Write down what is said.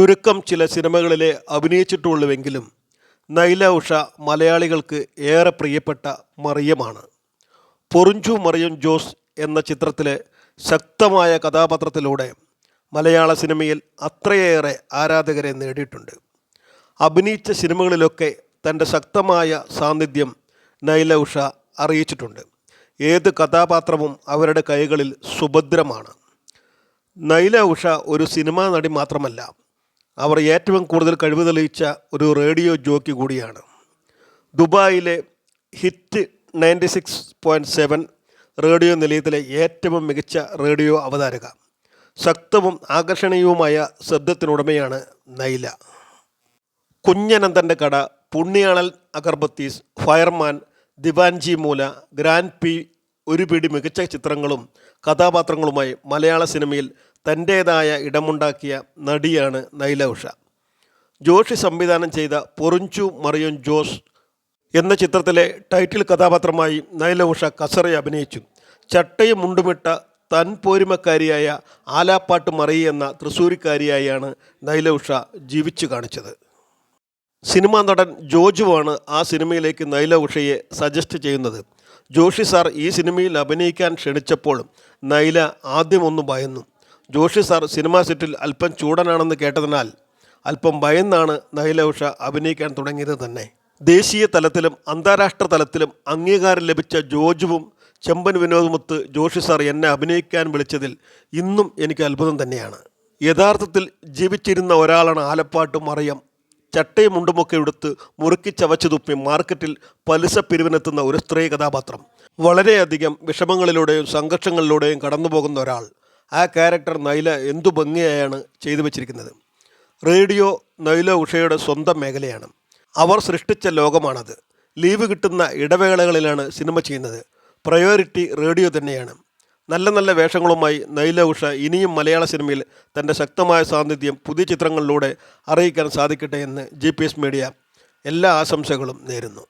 ചുരുക്കം ചില സിനിമകളിലെ അഭിനയിച്ചിട്ടുള്ളൂവെങ്കിലും നൈല ഉഷ മലയാളികൾക്ക് ഏറെ പ്രിയപ്പെട്ട മറിയമാണ്. പൊറിഞ്ചു മറിയം ജോസ് എന്ന ചിത്രത്തിലെ ശക്തമായ കഥാപാത്രത്തിലൂടെ മലയാള സിനിമയിൽ അത്രയേറെ ആരാധകരെ നേടിയിട്ടുണ്ട്. അഭിനയിച്ച സിനിമകളിലൊക്കെ തൻ്റെ ശക്തമായ സാന്നിധ്യം നൈല ഉഷ അറിയിച്ചിട്ടുണ്ട്. ഏത് കഥാപാത്രവും അവരുടെ കൈകളിൽ സുഭദ്രമാണ്. നൈല ഉഷ ഒരു സിനിമാ നടി മാത്രമല്ല, അവർ ഏറ്റവും കൂടുതൽ കഴിവ് തെളിയിച്ച ഒരു റേഡിയോ ജോക്കി കൂടിയാണ്. ദുബായിലെ ഹിറ്റ് 96.7 റേഡിയോ നിലയത്തിലെ ഏറ്റവും മികച്ച റേഡിയോ അവതാരക. ശക്തവും ആകർഷണീയവുമായ ശബ്ദത്തിനുടമയാണ് നൈല. കുഞ്ഞനന്തൻ്റെ കട, പുണ്യാളൻ അഗർബത്തീസ്, ഫയർമാൻ, ദിവാൻജി മൂല, ഗ്രാൻഡ് പി ഒരു പിടി മികച്ച ചിത്രങ്ങളും കഥാപാത്രങ്ങളുമായി മലയാള സിനിമയിൽ തൻ്റേതായ ഇടമുണ്ടാക്കിയ നടിയാണ് നൈല ഉഷ. ജോഷി സംവിധാനം ചെയ്ത പൊറിഞ്ചു മറിയം ജോസ് എന്ന ചിത്രത്തിലെ ടൈറ്റിൽ കഥാപാത്രമായി നൈല ഉഷ കസറി അഭിനയിച്ചു. ചട്ടയും മുണ്ടുമിട്ട തൻ പോരിമക്കാരിയായ ആലാപ്പാട്ട് മറിയ എന്ന തൃശ്ശൂരിക്കാരിയായാണ് നൈല ഉഷ ജീവിച്ചു കാണിച്ചത്. സിനിമാ നടൻ ജോജുവാണ് ആ സിനിമയിലേക്ക് നൈല ഉഷയെ സജസ്റ്റ് ചെയ്യുന്നത്. ജോഷി സാർ ഈ സിനിമയിൽ അഭിനയിക്കാൻ ക്ഷണിച്ചപ്പോൾ നൈല ആദ്യമൊന്ന് ഭയന്നു. ജോഷി സാർ സിനിമാ സെറ്റിൽ അല്പം ചൂടനാണെന്ന് കേട്ടതിനാൽ അല്പം ഭയന്നാണ് നൈല ഉഷ അഭിനയിക്കാൻ തുടങ്ങിയത് തന്നെ. ദേശീയ തലത്തിലും അന്താരാഷ്ട്ര തലത്തിലും അംഗീകാരം ലഭിച്ച ജോജുവും ചെമ്പൻ വിനോദുമൊത്ത് ജോഷി സാർ എന്നെ അഭിനയിക്കാൻ വിളിച്ചതിൽ ഇന്നും എനിക്ക് അത്ഭുതം തന്നെയാണ്. യഥാർത്ഥത്തിൽ ജീവിച്ചിരുന്ന ഒരാളാണ് ആലപ്പാട്ട് മറിയം. ചട്ടയും മുണ്ടുമൊക്കെ എടുത്ത് മുറുക്കി ചവച്ചു തുപ്പി മാർക്കറ്റിൽ പലിശ പിരിവിനെത്തുന്ന ഒരു സ്ത്രീ കഥാപാത്രം. വളരെയധികം വിഷമങ്ങളിലൂടെയും സംഘർഷങ്ങളിലൂടെയും കടന്നു പോകുന്ന ഒരാൾ. ആ ക്യാരക്ടർ നൈല എന്തു ഭംഗിയായാണ് ചെയ്തു വച്ചിരിക്കുന്നത്. റേഡിയോ നൈല ഉഷയുടെ സ്വന്തം മേഖലയാണ്. അവർ സൃഷ്ടിച്ച ലോകമാണത്. ലീവ് കിട്ടുന്ന ഇടവേളകളിലാണ് സിനിമ ചെയ്യുന്നത്. പ്രയോറിറ്റി റേഡിയോ തന്നെയാണ്. നല്ല നല്ല വേഷങ്ങളുമായി നൈല ഉഷ ഇനിയും മലയാള സിനിമയിൽ തൻ്റെ ശക്തമായ സാന്നിധ്യം പുതിയ ചിത്രങ്ങളിലൂടെ അറിയിക്കാൻ സാധിക്കട്ടെ എന്ന് GPS മീഡിയ എല്ലാ ആശംസകളും നേരുന്നു.